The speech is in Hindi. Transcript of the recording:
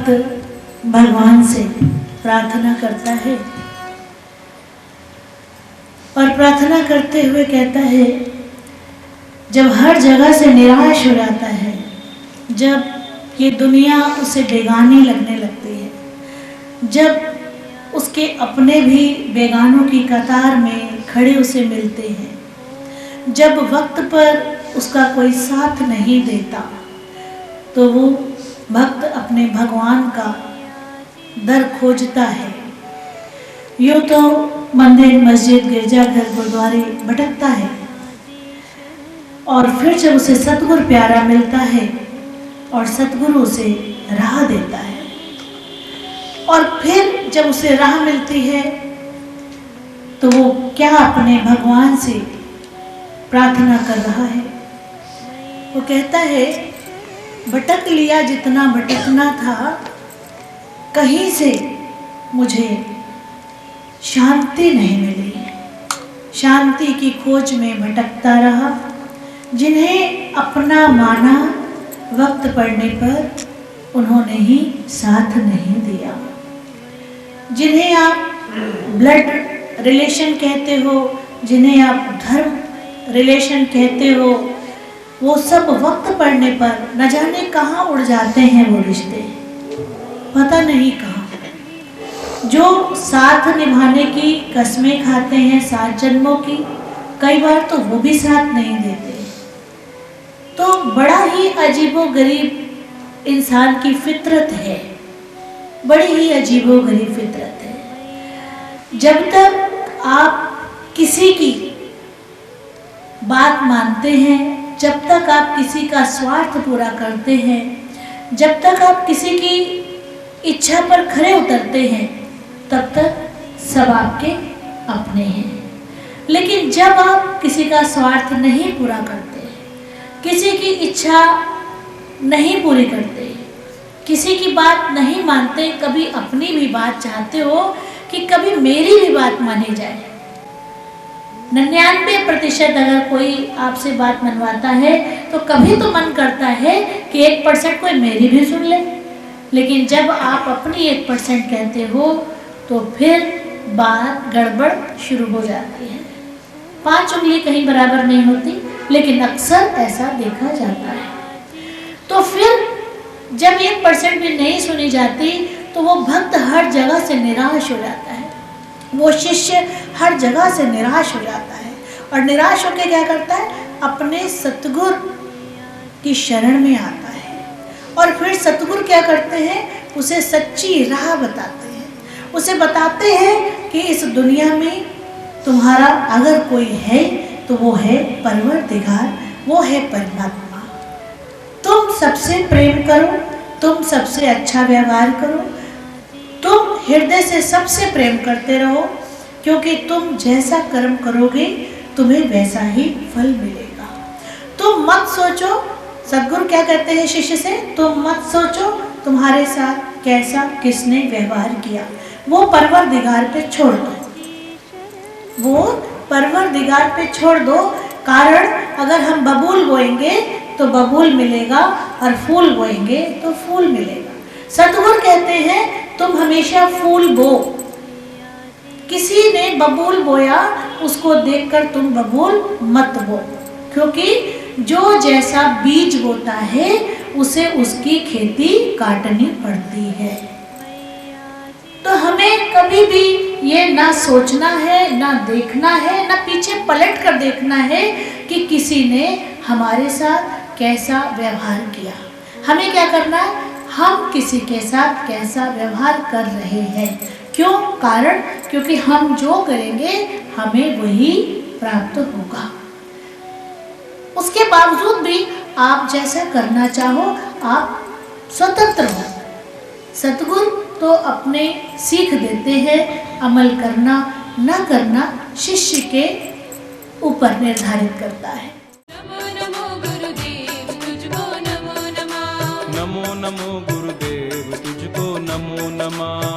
भक्त भगवान से प्रार्थना करता है और प्रार्थना करते हुए कहता है, जब हर जगह से निराश हो जाता है, जब ये दुनिया उसे बेगानी लगने लगती है, जब उसके अपने भी बेगानों की कतार में खड़े उसे मिलते हैं, जब वक्त पर उसका कोई साथ नहीं देता, तो वो भक्त अपने भगवान का दर खोजता है। यूँ तो मंदिर, मस्जिद, गिरजाघर, गुरुद्वारे भटकता है और फिर जब उसे सतगुरु प्यारा मिलता है और सतगुरु उसे राह देता है, और फिर जब उसे राह मिलती है तो वो क्या अपने भगवान से प्रार्थना कर रहा है। वो कहता है, भटक लिया जितना भटकना था, कहीं से मुझे शांति नहीं मिली, शांति की खोज में भटकता रहा। जिन्हें अपना माना, वक्त पड़ने पर उन्होंने ही साथ नहीं दिया। जिन्हें आप ब्लड रिलेशन कहते हो, जिन्हें आप धर्म रिलेशन कहते हो, वो सब वक्त पड़ने पर न जाने कहाँ उड़ जाते हैं वो रिश्ते, पता नहीं कहाँ। जो साथ निभाने की कस्में खाते हैं 7 जन्मों की, कई बार तो वो भी साथ नहीं देते। तो बड़ा ही अजीबोगरीब इंसान की फितरत है, बड़ी ही अजीबोगरीब फितरत है। जब तक आप किसी की बात मानते हैं, जब तक आप किसी का स्वार्थ पूरा करते हैं, जब तक आप किसी की इच्छा पर खरे उतरते हैं, तब तक सब आपके अपने हैं। लेकिन जब आप किसी का स्वार्थ नहीं पूरा करते, किसी की इच्छा नहीं पूरी करते, किसी की बात नहीं मानते, कभी अपनी भी बात चाहते हो कि कभी मेरी भी बात मानी जाए। 99% अगर कोई आपसे बात मनवाता है तो कभी तो मन करता है कि 1% कोई मेरी भी सुन ले। लेकिन जब आप अपनी 1% कहते हो तो फिर बात गड़बड़ शुरू हो जाती है। 5 उंगली कहीं बराबर नहीं होती, लेकिन अक्सर ऐसा देखा जाता है। तो फिर जब 1% भी नहीं सुनी जाती तो वो भक्त हर जगह से निराश हो जाता है, वो शिष्य हर जगह से निराश हो जाता है और निराश होकर क्या करता है, अपने सतगुरु की शरण में आता है। और फिर सतगुरु क्या करते हैं, उसे सच्ची राह बताते हैं, उसे बताते हैं कि इस दुनिया में तुम्हारा अगर कोई है तो वो है परवरदिगार, वो है परमात्मा। तुम सबसे प्रेम करो, तुम सबसे अच्छा व्यवहार करो, तुम हृदय से सबसे प्रेम करते रहो, क्योंकि तुम जैसा कर्म करोगे तुम्हें वैसा ही फल मिलेगा। तुम मत सोचो, सद्गुरु क्या कहते हैं शिष्य से, तुम मत सोचो तुम्हारे साथ कैसा किसने व्यवहार किया, वो परवरदिगार पे छोड़ दो, वो परवरदिगार पे छोड़ दो। कारण अगर हम बबूल बोएंगे तो बबूल मिलेगा और फूल बोएंगे तो फूल मिलेगा। सतगुरु कहते हैं तुम हमेशा फूल बो, किसी ने बबूल बोया उसको देखकर तुम बबूल मत बो, क्योंकि जो जैसा बीज बोता है उसे उसकी खेती काटनी पड़ती है। तो हमें कभी भी ये ना सोचना है, ना देखना है, ना पीछे पलट कर देखना है कि किसी ने हमारे साथ कैसा व्यवहार किया। हमें क्या करना है, हम किसी के साथ कैसा व्यवहार कर रहे हैं। क्यों? कारण क्योंकि हम जो करेंगे हमें वही प्राप्त होगा। उसके बावजूद भी आप जैसा करना चाहो आप स्वतंत्र हो। सतगुरु तो अपने सीख देते हैं, अमल करना न करना शिष्य के ऊपर निर्धारित करता है। नमो गुरुदेव तुझको नमो नमः। नमो नमो गुरुदेव तुझको नमो नमः।